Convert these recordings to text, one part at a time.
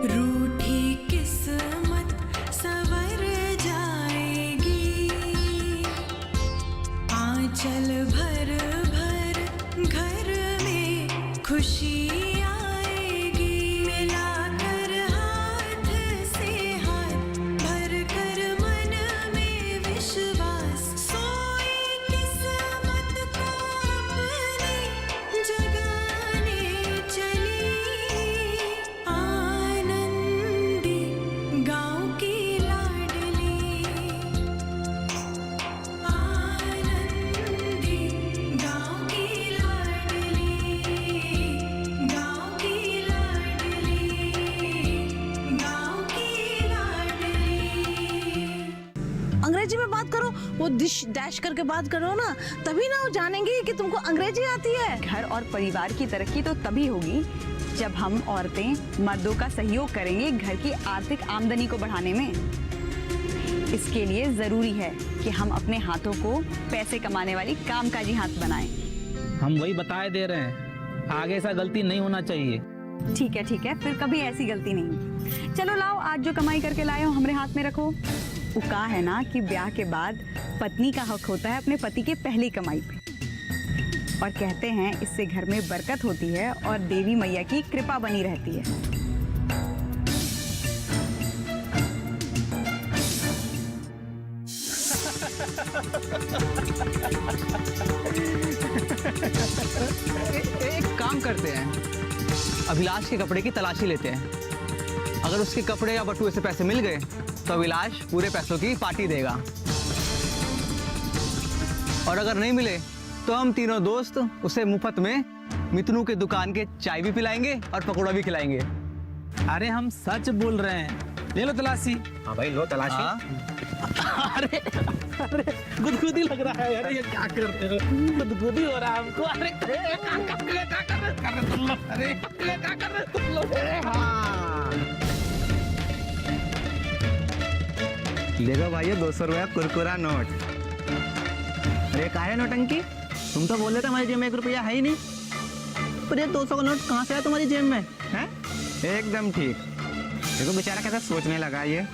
रूठी किस्मत संवर जाएगी, आंचल भर भर घर में खुशी आएगी। मिलाकर हाथ से हाथ भर कर मन में विश्वास, सोई किस्मत को अपने जगाने चली। आनंदी गाँव की लाडली, आनंदी गाँव की लाडली, गाँव की लाडली, गाँव की लाडली। अंग्रेजी में बात करो, वो डिश डैश करके बात करो ना, तभी ना वो जानेंगे कि तुमको अंग्रेजी आती है। घर और परिवार की तरक्की तो तभी होगी जब हम औरतें मर्दों का सहयोग करेंगे घर की आर्थिक आमदनी को बढ़ाने में। इसके लिए जरूरी है कि हम अपने हाथों को पैसे कमाने वाली कामकाजी हाथ बनाएं। हम वही बताए दे रहे हैं, आगे ऐसा गलती नहीं होना चाहिए। ठीक है, फिर कभी ऐसी गलती नहीं। चलो लाओ, आज जो कमाई करके लाए हो हमारे हाथ में रखो। वो कहा है ना कि ब्याह के बाद पत्नी का हक होता है अपने पति के पहली कमाई पे, और कहते हैं इससे घर में बरकत होती है और देवी मैया की कृपा बनी रहती है। एक काम करते हैं, अभिलाष के कपड़े की तलाशी लेते हैं। अगर उसके कपड़े या बटुए से पैसे मिल गए तो अभिलाष पूरे पैसों की पार्टी देगा, और अगर नहीं मिले तो हम तीनों दोस्त उसे मुफ्त में मितनू के दुकान के चाय भी पिलाएंगे और पकौड़ा भी खिलाएंगे। अरे हम सच बोल रहे हैं, ले लो तलाशी। हाँ भाई लो तलाशी। अरे गुदगुदी लग रहा है। अरे ये क्या कर रहे हो, गुदगुदी हो रहा है हमको। अरे क्या कर रहे तुम लोग, अरे क्या कर रहे तुम लोग। देखो भाई ये 200 रुपया कुरकुरा नोट। अरे कहा है नोटंकी, तुम तो बोल रहे थे हमारी जेब में 1 रुपया है ही नहीं, पर ये 200 का नोट कहाँ से आया तुम्हारी जेब में है? एकदम ठीक। देखो बेचारा कैसा सोचने लगा ये।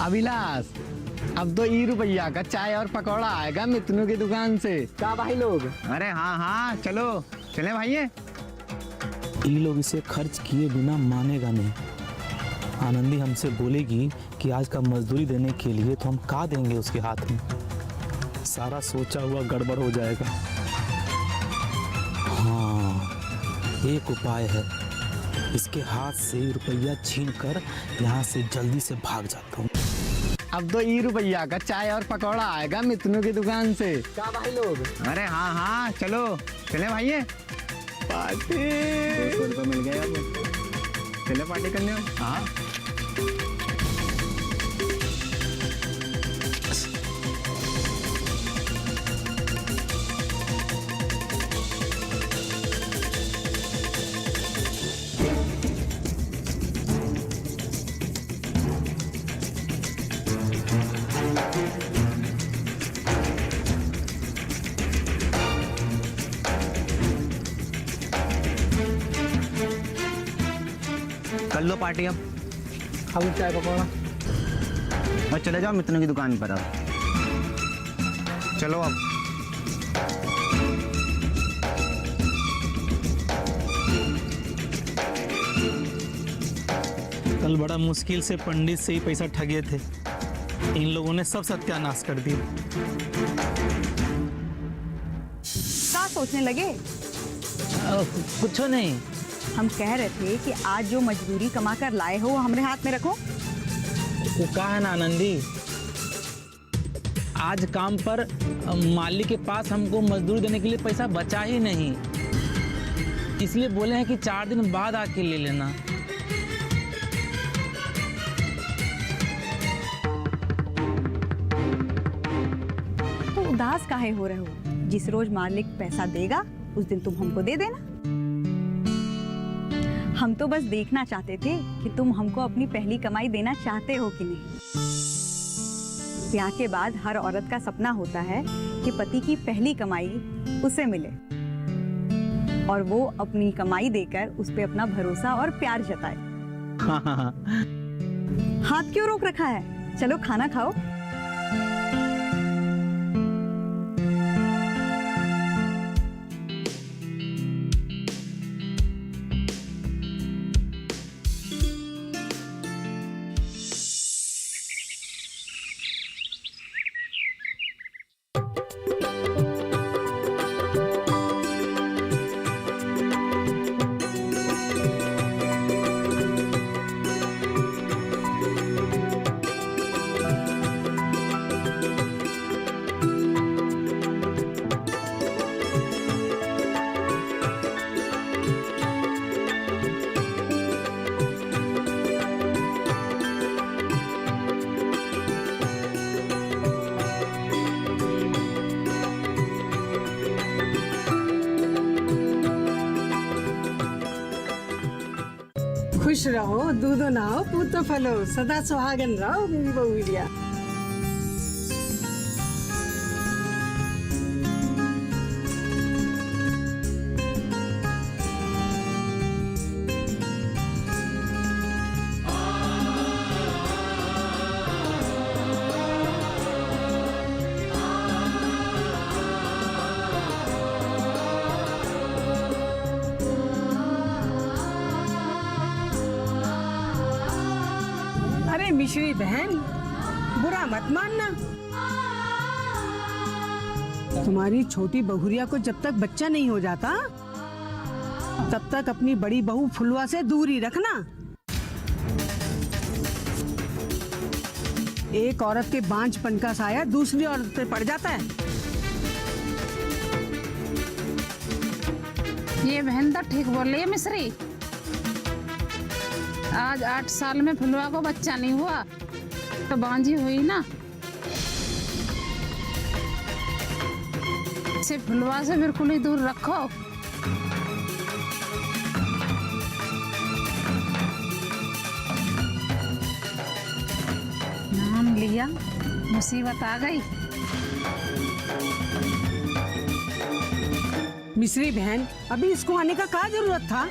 अभिलाष, अब तो ₹1 का चाय और पकौड़ा आएगा मितनू की दुकान से। क्या भाई लोग? अरे हाँ चलो चले भाई। ये लोग इसे खर्च किए बिना मानेगा नहीं। आनंदी हमसे बोलेगी कि आज का मजदूरी देने के लिए, तो हम का देंगे उसके हाथ में। सारा सोचा हुआ गड़बड़ हो जाएगा। हाँ, एक उपाय है, इसके हाथ से रुपया छीन कर यहाँ से जल्दी से भाग जाता हूँ। अब तो ₹1 का चाय और पकौड़ा आएगा मितनू की दुकान से। क्या भाई लोग? अरे हाँ चलो चले भाई। पार्टी 200 रुपये मिल गए, अब चले पार्टी करने। हाँ कर लो पार्टी। अब चाय पकौड़ा और चले जाओ मितनू की दुकान पर। अब चलो अब। कल बड़ा मुश्किल से पंडित से ही पैसा ठगे थे, इन लोगों ने सब सत्यानाश कर दिया। क्या सोचने लगे? कुछ नहीं। हम कह रहे थे कि आज जो मजदूरी कमा कर लाए हो वो हमारे हाथ में रखो। वो कहा है ना आनंदी, आज काम पर मालिक के पास हमको मजदूरी देने के लिए पैसा बचा ही नहीं, इसलिए बोले हैं कि 4 दिन बाद आके ले लेना। तो उदास काहे हो रहे हो? जिस रोज मालिक पैसा देगा उस दिन तुम हमको दे देना। हम तो बस देखना चाहते थे कि तुम हमको अपनी पहली कमाई देना चाहते हो कि नहीं। ब्याह के बाद हर औरत का सपना होता है कि पति की पहली कमाई उसे मिले। और वो अपनी कमाई देकर उस पे अपना भरोसा और प्यार जताए। हाथ क्यों रोक रखा है? चलो खाना खाओ। खुश रहो, दूधो नहाओ, पूतो फलो, सदा सुहागन रहो मेरी बहुरिया। अरे मिश्री बहन, बुरा मत मानना। तुम्हारी छोटी बहुरिया को जब तक बच्चा नहीं हो जाता तब तक अपनी बड़ी बहू फुलवा से दूर ही रखना। एक औरत के बांझपन का साया दूसरी औरत पे पड़ जाता है। ये बहन तो ठीक बोल रही है मिश्री। आज 8 साल में फुलवा को बच्चा नहीं हुआ तो बांझी हुई ना। इसे फुलवा से बिल्कुल ही दूर रखो। नाम लिया, मुसीबत आ गई। मिश्री बहन, अभी इसको आने का क्या जरूरत था?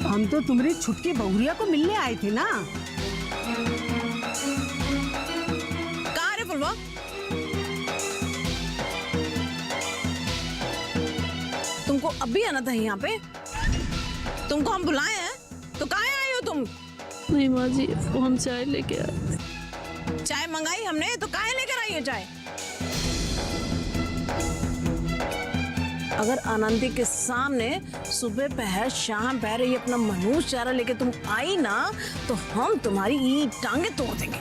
हम तो तुम्हारी छुटकी बहुरिया को मिलने आए थे ना। कहाँ रे फुलवा? तुमको अभी आना था यहाँ पे? तुमको हम बुलाए हैं तो कहाँ आई हो तुम? नहीं माँ जी, हम चाय लेके आए। चाय मंगाई हमने तो काहे लेकर आई हो चाय? अगर आनंदी के सामने सुबह पहर शाम पहर ये अपना मनुष्य चारा लेके तुम आई ना तो हम तुम्हारी ये टांगे तोड़ देंगे।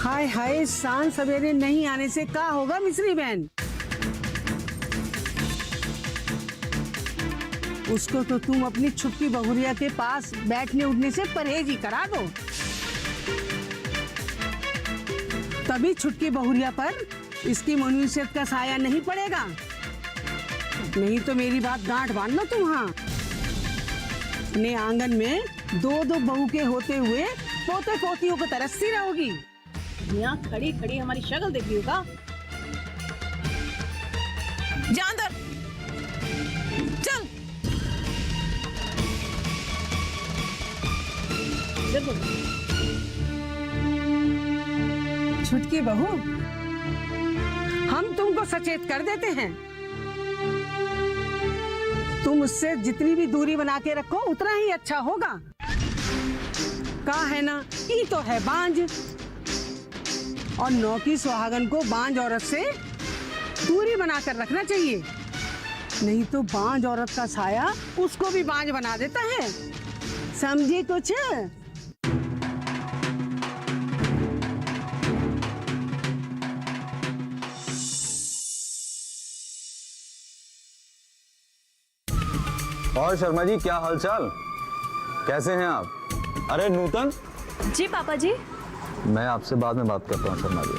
हाय हाय, शाम सवेरे नहीं आने से क्या होगा मिश्री बहन? उसको तो तुम अपनी छुटकी बहुरिया के पास बैठने उठने से परहेज ही करा दो, तभी छुटकी बहुरिया पर इसकी मनुष्यत का साया नहीं पड़ेगा। नहीं तो मेरी बात गांठ बांध लो तुम। हाँ, अपने आंगन में 2-2 बहू के होते हुए पोते पोतियों को तरसती रहोगी। यहाँ खड़ी खड़ी हमारी शक्ल देख रही होगा। जा अंदर चल। देखो छुटकी बहू, हम तुमको सचेत कर देते हैं। तुम उससे जितनी भी दूरी बना के रखो उतना ही अच्छा होगा। कहा है ना, ये तो है बांझ, और नौकी सुहागन को बांझ औरत से दूरी बनाकर रखना चाहिए। नहीं तो बांझ औरत का साया उसको भी बांझ बना देता है। समझे कुछ? और शर्मा जी, क्या हालचाल? कैसे हैं आप? अरे नूतन। जी पापा जी। मैं आपसे बाद में बात करता हूँ शर्मा जी।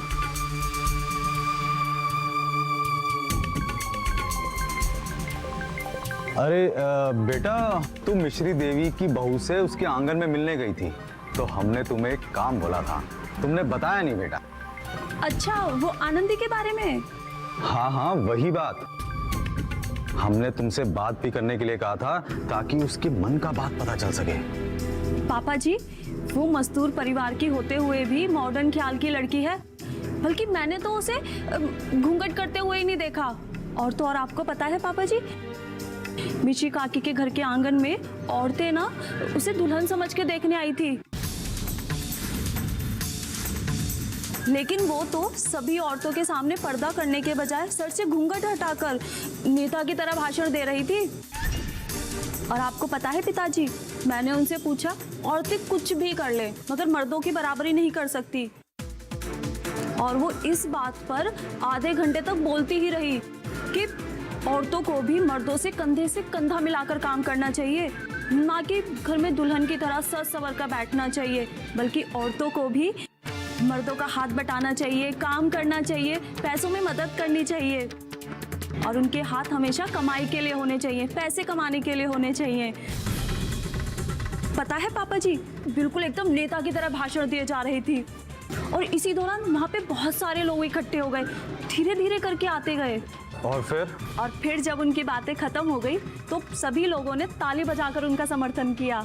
अरे बेटा, तुम मिश्री देवी की बहू से उसके आंगन में मिलने गई थी तो हमने तुम्हें एक काम बोला था, तुमने बताया नहीं बेटा। अच्छा, वो आनंदी के बारे में? हाँ हाँ वही बात। हमने तुमसे बात भी करने के लिए कहा था ताकि उसके मन का बात पता चल सके। पापा जी, वो मजदूर परिवार की होते हुए भी मॉडर्न ख्याल की लड़की है। बल्कि मैंने तो उसे घूंघट करते हुए ही नहीं देखा। और तो और आपको पता है पापा जी, मिची काकी के घर के आंगन में औरतें ना उसे दुल्हन समझ के देखने आई थी। लेकिन वो तो सभी औरतों के सामने पर्दा करने के बजाय सर से घूंघट हटाकर नेता की तरह भाषण दे रही थी। और आपको पता है पिताजी, मैंने उनसे पूछा, औरतें कुछ भी कर ले मगर मर्दों की बराबरी नहीं कर सकती। और वो इस बात पर आधे घंटे तक बोलती ही रही कि औरतों को भी मर्दों से कंधा मिलाकर काम करना चाहिए, ना कि घर में दुल्हन की तरह सज संवर कर बैठना चाहिए, बल्कि औरतों को भी मर्दों का हाथ बटाना चाहिए, काम करना चाहिए, पैसों में मदद करनी चाहिए। और उनके हाथ हमेशा कमाई के लिए होने चाहिए, पैसे कमाने के लिए होने चाहिए। पता है पापा जी, बिल्कुल एकदम नेता की तरह भाषण दिए जा रही थी। और इसी दौरान वहाँ पे बहुत सारे लोग इकट्ठे हो गए, धीरे धीरे करके आते गए। और फिर जब उनकी बातें खत्म हो गई तो सभी लोगों ने ताली बजाकर उनका समर्थन किया।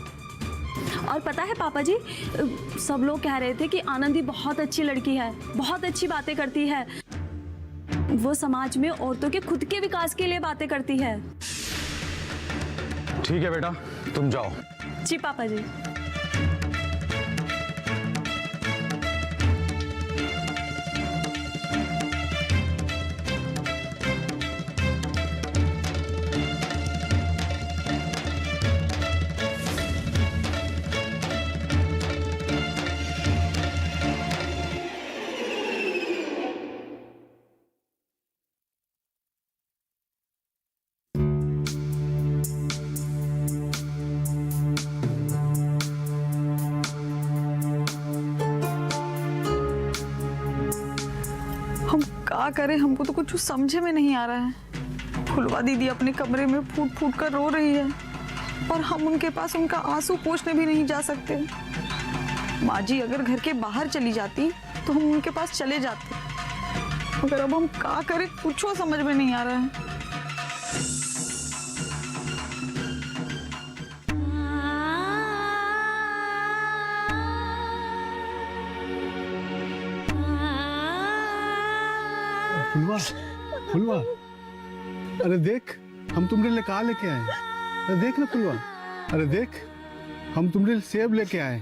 और पता है पापा जी, सब लोग कह रहे थे कि आनंदी बहुत अच्छी लड़की है, बहुत अच्छी बातें करती है, वो समाज में औरतों के खुद के विकास के लिए बातें करती है। ठीक है बेटा, तुम जाओ। जी पापा जी। हम क्या करें, हमको तो कुछ समझे में नहीं आ रहा है। फुलवा दीदी अपने कमरे में फूट फूट कर रो रही है और हम उनके पास उनका आंसू पोंछने भी नहीं जा सकते। माँ जी अगर घर के बाहर चली जाती तो हम उनके पास चले जाते, मगर अब हम क्या करें, कुछ समझ में नहीं आ रहा है। फुलवा, फुलवा, अरे देख हम तुम्हारे लिए कहा लेके आए। अरे देख ना फुलवा, अरे देख हम तुम्हारे लिए सेब लेके आए।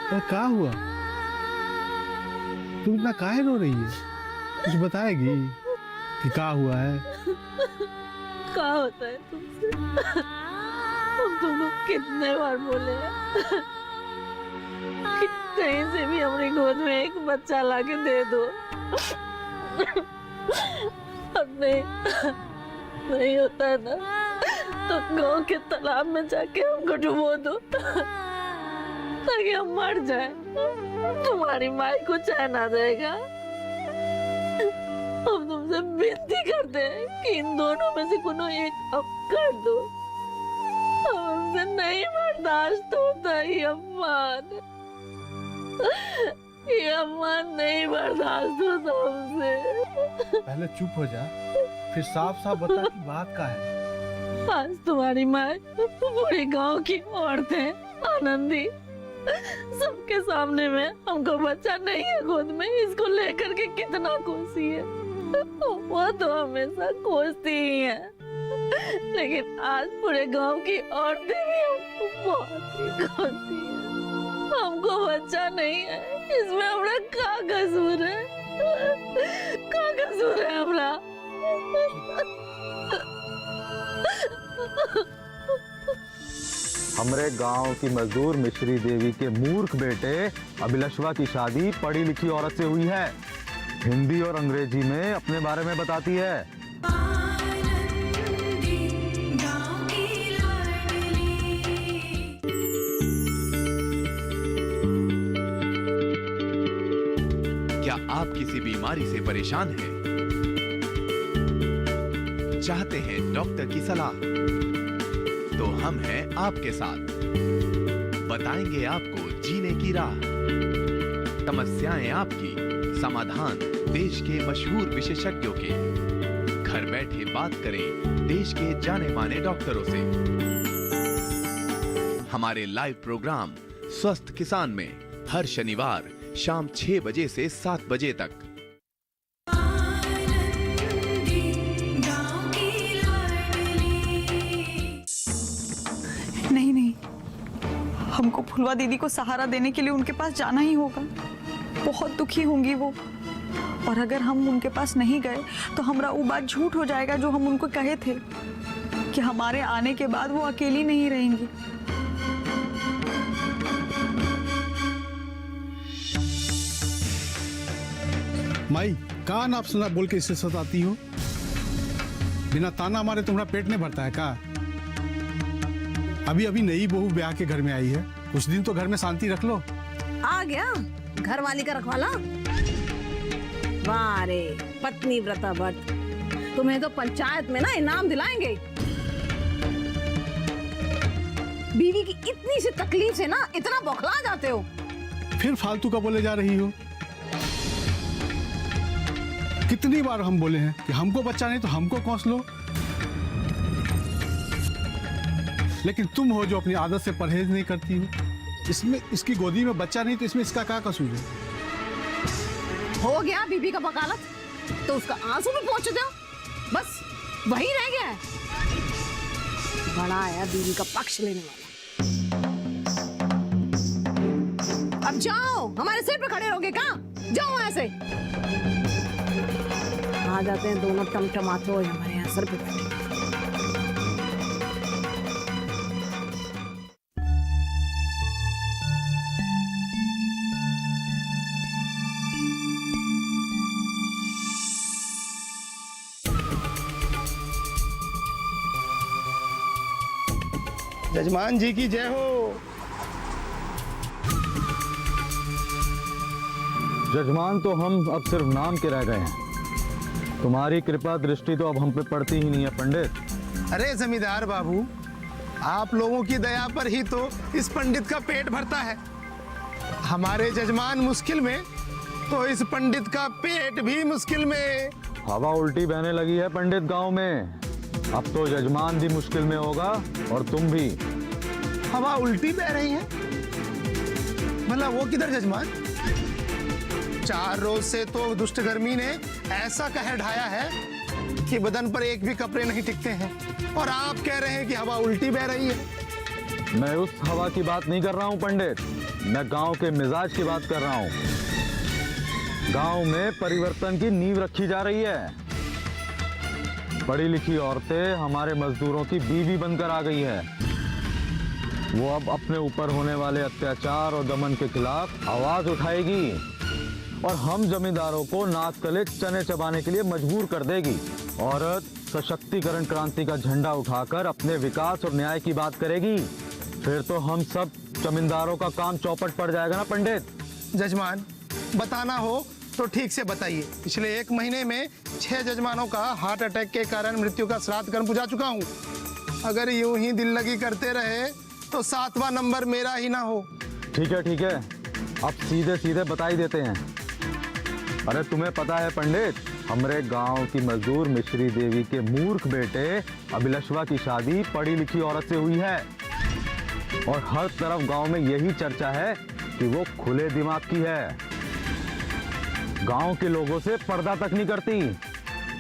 अरे क्या हुआ, तुम इतना काहे रो रही है? कुछ बताएगी कि क्या हुआ है? क्या होता है तुमसे? हम तुमको कितने बार बोले हैं कि कहीं से भी हमारी गोद में एक बच्चा लाके दे दो। अब नहीं होता है ना, तो गांव के तालाब में जाके हमको डुबो दो ताकि हम मर जाए। तुम्हारी माई को चैन आ जाएगा। हम तुमसे विनती करते हैं कि इन दोनों में से कोनो एक अब कर दो। हमसे नहीं बर्दाश्त होता ये अपमान नहीं बर्दाश्त होता हमसे। पहले चुप हो जा, फिर साफ साफ बता कि बात का है। आज तुम्हारी माँ पूरे गांव की औरतें आनंदी सबके सामने में हमको बच्चा नहीं है गोद में, इसको लेकर के कितना कोसी है। वो तो हमेशा कोसती ही है, लेकिन आज पूरे गांव की औरतें भी हमको बहुत ही कोसती है। हमको बच्चा नहीं है, इसमें हमारा क्या कसूर है? क्या कसूर है हमारा? हमरे गांव की मजदूर मिश्री देवी के मूर्ख बेटे अभिलषवा की शादी पढ़ी लिखी औरत से हुई है। हिंदी और अंग्रेजी में अपने बारे में बताती है। क्या आप किसी बीमारी से परेशान हैं? चाहते हैं डॉक्टर की सलाह? तो हम हैं आपके साथ, बताएंगे आपको जीने की राह, समस्याएं आपकी, समाधान देश के मशहूर विशेषज्ञों के। घर बैठे बात करें देश के जाने माने डॉक्टरों से। हमारे लाइव प्रोग्राम स्वस्थ किसान में हर शनिवार शाम 6 बजे से 7 बजे तक। नहीं नहीं, हमको फुलवा दीदी को सहारा देने के लिए उनके पास जाना ही होगा। बहुत दुखी होंगी वो, और अगर हम उनके पास नहीं गए तो हमारा वो बात झूठ हो जाएगा जो हम उनको कहे थे कि हमारे आने के बाद वो अकेली नहीं रहेंगी। माई कान आप सुना बोल के इससे सताती हो? बिना ताना मारे तुम्हारा पेट नहीं भरता है का? अभी अभी नई बहू ब्याह के घर में आई है, कुछ दिन तो घर में शांति रख लो। आ गया घर वाली का रखवाला। वाह रे पत्नी व्रता व्रत, तुम्हें तो पंचायत में ना इनाम दिलाएंगे। बीवी की इतनी सी तकलीफ से ना इतना बौखला जाते हो। फिर फालतू का बोले जा रही हो। कितनी बार हम बोले हैं कि हमको बच्चा नहीं तो हमको कौंस लो, लेकिन तुम हो जो अपनी आदत से परहेज नहीं करती हो। इसमें इसकी गोदी में बच्चा नहीं तो इसमें इसका क्या कसूर है? हो गया बीबी का वकालत तो उसका आंसू भी पहुंच दो, बस वही रह गया है। बड़ा आया बीबी का पक्ष लेने वाला। अब जाओ, हमारे सिर पे खड़े रहोगे कहाँ? जाओ ऐसे। आ जाते हैं दोनों टमटमाते हुए हमारे यहाँ सर पे बैठे। जजमान जी की जय हो। जजमान तो हम अब सिर्फ नाम के रह गए हैं। तुम्हारी कृपा दृष्टि तो अब हम पे पड़ती ही नहीं है पंडित। अरे जमींदार बाबू, आप लोगों की दया पर ही तो इस पंडित का पेट भरता है। हमारे जजमान मुश्किल में तो इस पंडित का पेट भी मुश्किल में। हवा उल्टी बहने लगी है पंडित गांव में। अब तो जजमान भी मुश्किल में होगा और तुम भी। हवा उल्टी बह रही है? भला वो किधर जजमान? 4 रोज से तो दुष्ट गर्मी ने ऐसा कहर ढाया है कि बदन पर एक भी कपड़े नहीं टिकते हैं, और आप कह रहे हैं कि हवा उल्टी बह रही है। मैं उस हवा की बात नहीं कर रहा हूं पंडित, मैं गांव के मिजाज की बात कर रहा हूं। गांव में परिवर्तन की नींव रखी जा रही है। पढ़ी लिखी औरतें हमारे मजदूरों की बीवी बनकर आ गई है। वो अब अपने ऊपर होने वाले अत्याचार और दमन के खिलाफ आवाज उठाएगी और हम जमींदारों को नाक तले चने चबाने के लिए मजबूर कर देगी। औरत सशक्तिकरण क्रांति का झंडा उठाकर अपने विकास और न्याय की बात करेगी। फिर तो हम सब जमींदारों का काम चौपट पड़ जाएगा ना पंडित। जजमान, बताना हो तो ठीक से बताइए। पिछले 1 महीने में 6 जजमानों का हार्ट अटैक के कारण मृत्यु का श्राद्ध कर्म पुजा चुका हूँ। अगर यूं ही दिल लगी करते रहे तो 7वां नंबर मेरा ही ना हो। ठीक है, अब सीधे सीधे बता ही देते हैं। अरे तुम्हें पता है पंडित, हमारे गांव की मजदूर मिश्री देवी के मूर्ख बेटे अभिलषवा की शादी पढ़ी लिखी औरत से हुई है, और हर तरफ गांव में यही चर्चा है कि वो खुले दिमाग की है। गांव के लोगों से पर्दा तक नहीं करती,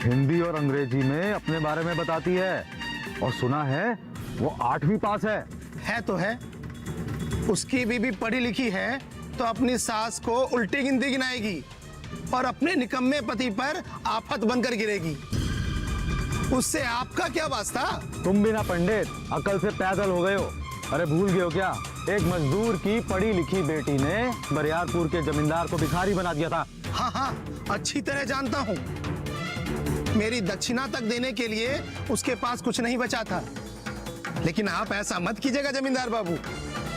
हिंदी और अंग्रेजी में अपने बारे में बताती है, और सुना है वो 8वीं पास है तो है। उसकी बीवी पढ़ी लिखी है तो अपनी सास को उल्टी गिनती गिनाएगी और अपने निकम्मे पति पर आफत बनकर गिरेगी। उससे आपका क्या वास्ता? तुम भी ना पंडित अकल से पैदल हो गए हो। अरे भूल गए हो क्या, एक मजदूर की पढ़ी लिखी बेटी ने बरियारपुर के जमींदार को भिखारी बना दिया था। हाँ, अच्छी तरह जानता हूँ। मेरी दक्षिणा तक देने के लिए उसके पास कुछ नहीं बचा था। लेकिन आप ऐसा मत कीजिएगा जमींदार बाबू।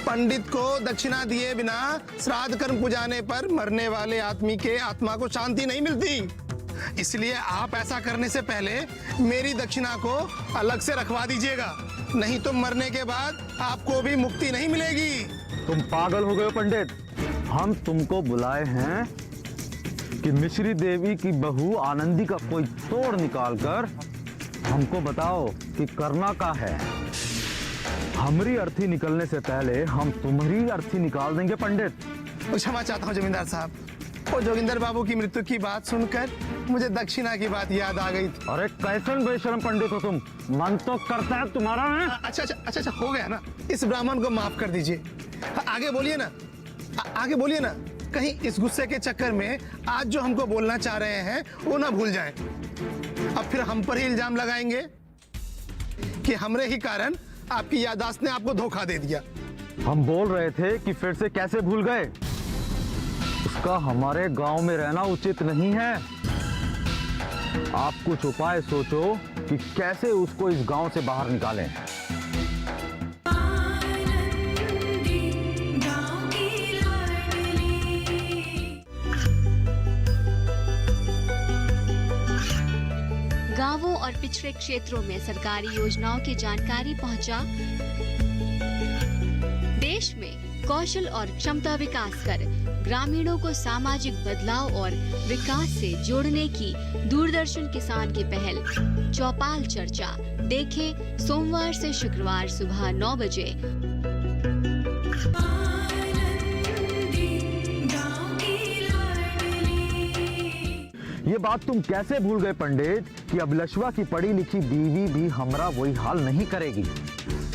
पंडित को दक्षिणा दिए बिना श्राद्ध कर्म पुजाने पर मरने वाले आदमी के आत्मा को शांति नहीं मिलती। इसलिए आप ऐसा करने से पहले मेरी दक्षिणा को अलग से रखवा दीजिएगा। नहीं तो मरने के बाद आपको भी मुक्ति नहीं मिलेगी। तुम पागल हो गए हो पंडित। हम तुमको बुलाए हैं कि मिश्री देवी की बहू आनंदी का कोई तोड़ निकाल कर हमको बताओ कि करना क्या है। हमारी अर्थी निकलने से पहले हम तुम्हारी अर्थी निकाल देंगे पंडित। क्षमा चाहता हूँ जमींदार साहब, वो जोगिंदर बाबू की मृत्यु की बात सुनकर मुझे दक्षिणा की बात याद आ गई थी। अरे कैसन बेशरम पंडित हो तुम, मन तो करता है तुम्हारा है। अच्छा हो गया ना, इस ब्राह्मण को माफ कर दीजिए। आगे बोलिए ना, आगे बोलिए ना, कहीं इस गुस्से के चक्कर में आज जो हमको बोलना चाह रहे हैं वो ना भूल जाएं। अब फिर हम पर ही इल्जाम लगाएंगे कि हमरे ही कारण आपकी याददाश्त ने आपको धोखा दे दिया। हम बोल रहे थे कि फिर से कैसे भूल गए। उसका हमारे गांव में रहना उचित नहीं है। आप कुछ उपाय सोचो कि कैसे उसको इस गांव से बाहर निकालें। गाँव की लाडली। गांवों और पिछड़े क्षेत्रों में सरकारी योजनाओं की जानकारी पहुंचा। देश में कौशल और क्षमता विकास कर ग्रामीणों को सामाजिक बदलाव और विकास से जोड़ने की दूरदर्शन किसान की पहल चौपाल चर्चा देखें सोमवार से शुक्रवार सुबह 9 बजे। ये बात तुम कैसे भूल गए पंडित कि अभिलषवा की पढ़ी लिखी बीवी भी हमारा वही हाल नहीं करेगी।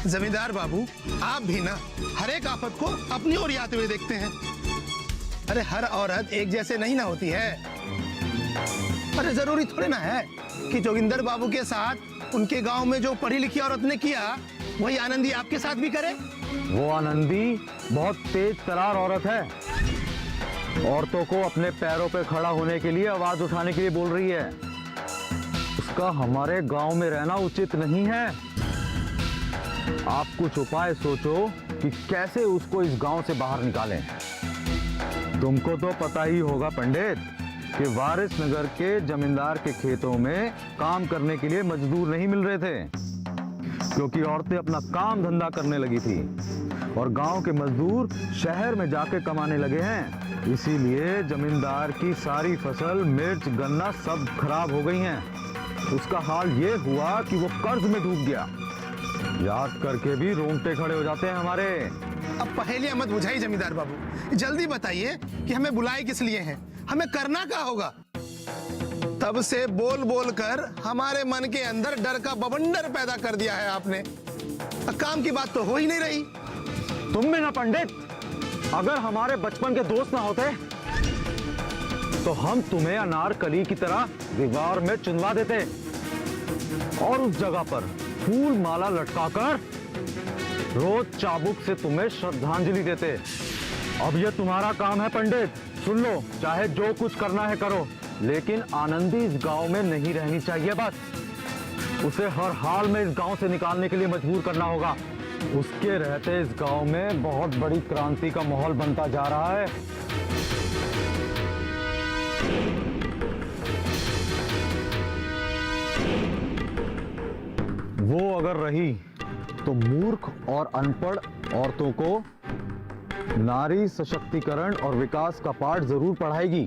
जमींदार बाबू, आप भी ना हर एक आफत को अपनी ओर आते हुए देखते हैं। अरे हर औरत एक जैसे नहीं ना होती है। अरे जरूरी थोड़ी ना है कि जोगिंदर बाबू के साथ उनके गांव में जो पढ़ी लिखी औरत ने किया वही आनंदी आपके साथ भी करे। वो आनंदी बहुत तेज तरार औरत है। औरतों को अपने पैरों पे खड़ा होने के लिए आवाज उठाने के लिए बोल रही है। उसका हमारे गांव में रहना उचित नहीं है। आप कुछ उपाय सोचो कि कैसे उसको इस गांव से बाहर निकालें। तुमको तो पता ही होगा पंडित कि वारिस नगर के जमींदार के खेतों में काम करने के लिए मजदूर नहीं मिल रहे थे, क्योंकि औरतें अपना काम धंधा करने लगी थी और गांव के मजदूर शहर में जाके कमाने लगे हैं। इसीलिए जमींदार की सारी फसल, मिर्च, गन्ना सब खराब हो गई हैं। उसका हाल ये हुआ कि वो कर्ज में डूब गया। याद करके भी रोंगटे खड़े हो जाते हैं हमारे। अब पहेलियां मत बुझाइए जमींदार बाबू, जल्दी बताइए कि हमें बुलाए किस लिए हैं, हमें करना क्या होगा। तब से बोल बोल कर हमारे मन के अंदर डर का बवंडर पैदा कर दिया है आपने। काम की बात तो हो ही नहीं रही। तुम भी ना पंडित, अगर हमारे बचपन के दोस्त ना होते तो हम तुम्हें अनारकली की तरह दीवार में चुनवा देते और उस जगह पर फूल माला लटकाकर रोज चाबुक से तुम्हें श्रद्धांजलि देते। अब ये तुम्हारा काम है पंडित, सुन लो, चाहे जो कुछ करना है करो, लेकिन आनंदी इस गांव में नहीं रहनी चाहिए। बस उसे हर हाल में इस गांव से निकालने के लिए मजबूर करना होगा। उसके रहते इस गांव में बहुत बड़ी क्रांति का माहौल बनता जा रहा है। वो अगर रही तो मूर्ख और अनपढ़ औरतों को नारी सशक्तिकरण और विकास का पाठ जरूर पढ़ाएगी।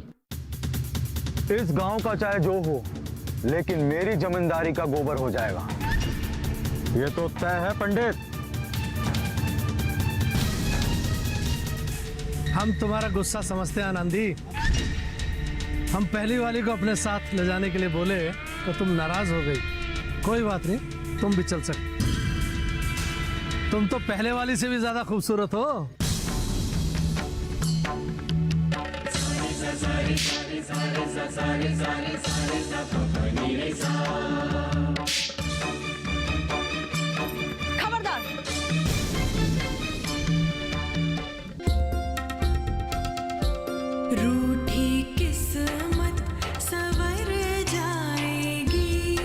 इस गांव का चाहे जो हो, लेकिन मेरी जमींदारी का गोबर हो जाएगा, ये तो तय है पंडित। हम तुम्हारा गुस्सा समझते हैं आनंदी। हम पहली वाली को अपने साथ ले जाने के लिए बोले तो तुम नाराज हो गई। कोई बात नहीं, तुम भी चल सकते। तुम तो पहले वाली से भी ज्यादा खूबसूरत हो। खबरदार! रूठी किस्मत संवर जाएगी,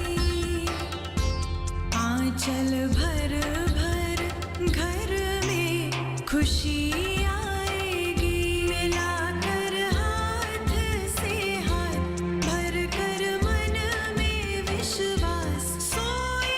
आंचल भर भर घर में खुशी आएगी। मिलाकर हाथ से हाथ भर कर मन में विश्वास, सोई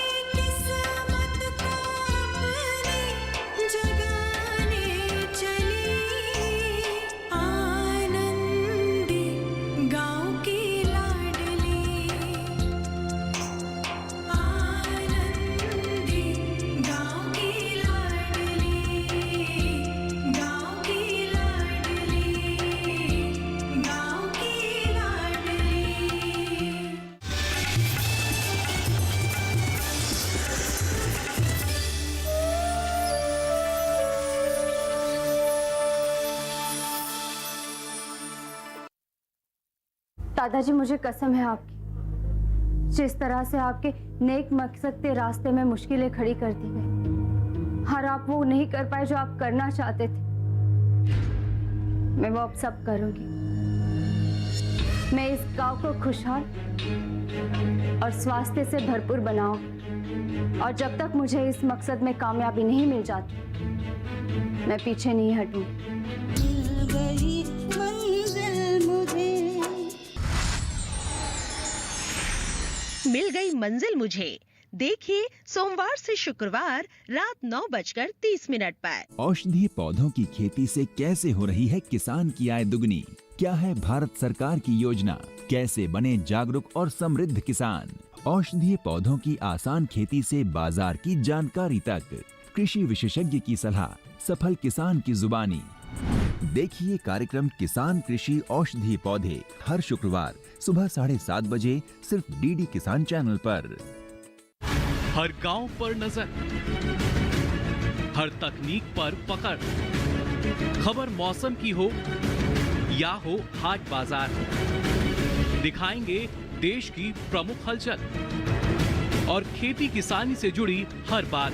दादाजी मुझे कसम है आपकी, जिस तरह से आपके नेक मकसद के रास्ते में मुश्किलें खड़ी कर दी गई और आप वो नहीं कर पाए जो आप करना चाहते थे, मैं वो अब सब करूंगी। मैं इस गांव को खुशहाल और स्वास्थ्य से भरपूर बनाऊंगी और जब तक मुझे इस मकसद में कामयाबी नहीं मिल जाती मैं पीछे नहीं हटूंगी। मिल गई मंजिल मुझे, देखिए सोमवार से शुक्रवार रात 9:30 पर। औषधीय पौधों की खेती से कैसे हो रही है किसान की आय दुगनी? क्या है भारत सरकार की योजना? कैसे बने जागरूक और समृद्ध किसान? औषधीय पौधों की आसान खेती से बाजार की जानकारी तक, कृषि विशेषज्ञ की सलाह, सफल किसान की जुबानी। देखिए कार्यक्रम किसान कृषि औषधीय पौधे हर शुक्रवार सुबह 7:30 बजे सिर्फ डीडी किसान चैनल पर। हर गांव पर नजर, हर तकनीक पर पकड़, खबर मौसम की हो या हो हाट बाजार, दिखाएंगे देश की प्रमुख हलचल और खेती किसानी से जुड़ी हर बात।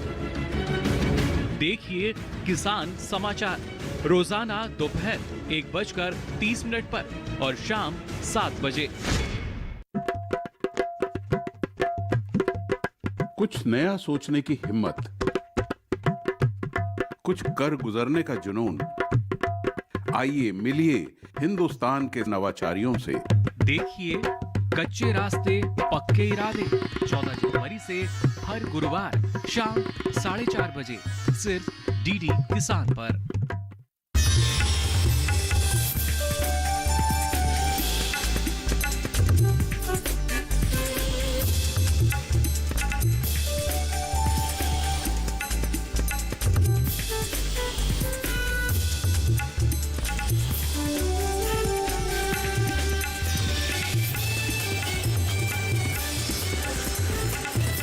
देखिए किसान समाचार रोजाना दोपहर 1:30 पर और शाम 7 बजे। कुछ नया सोचने की हिम्मत, कुछ कर गुजरने का जुनून। आइए मिलिए हिंदुस्तान के नवाचारियों से। देखिए कच्चे रास्ते पक्के इरादे 14 जनवरी से हर गुरुवार शाम 4:30 बजे सिर्फ डीडी किसान पर।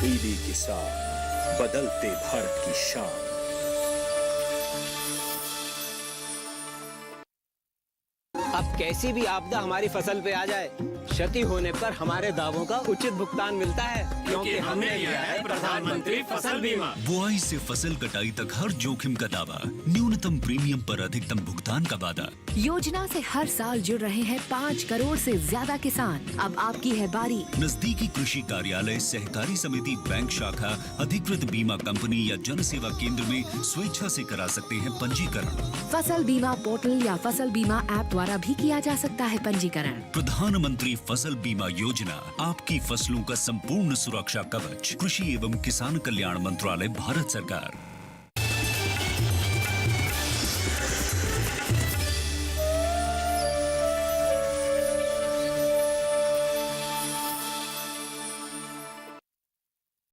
डीडी किसान, बदलते भारत की शान। अब कैसी भी आपदा हमारी फसल पे आ जाए, क्षति होने पर हमारे दावों का उचित भुगतान मिलता है, क्योंकि हमने लिया है प्रधानमंत्री फसल बीमा। बुआई से फसल कटाई तक हर जोखिम का दावा, न्यूनतम प्रीमियम पर अधिकतम भुगतान का वादा। योजना से हर साल जुड़ रहे हैं 5 करोड़ से ज्यादा किसान। अब आपकी है बारी। नजदीकी कृषि कार्यालय, सहकारी समिति, बैंक शाखा, अधिकृत बीमा कंपनी या जन सेवा केंद्र में स्वेच्छा से करा सकते हैं पंजीकरण। फसल बीमा पोर्टल या फसल बीमा ऐप द्वारा भी किया जा सकता है पंजीकरण। प्रधानमंत्री फसल बीमा योजना, आपकी फसलों का संपूर्ण सुरक्षा कवच। कृषि एवं किसान कल्याण मंत्रालय, भारत सरकार।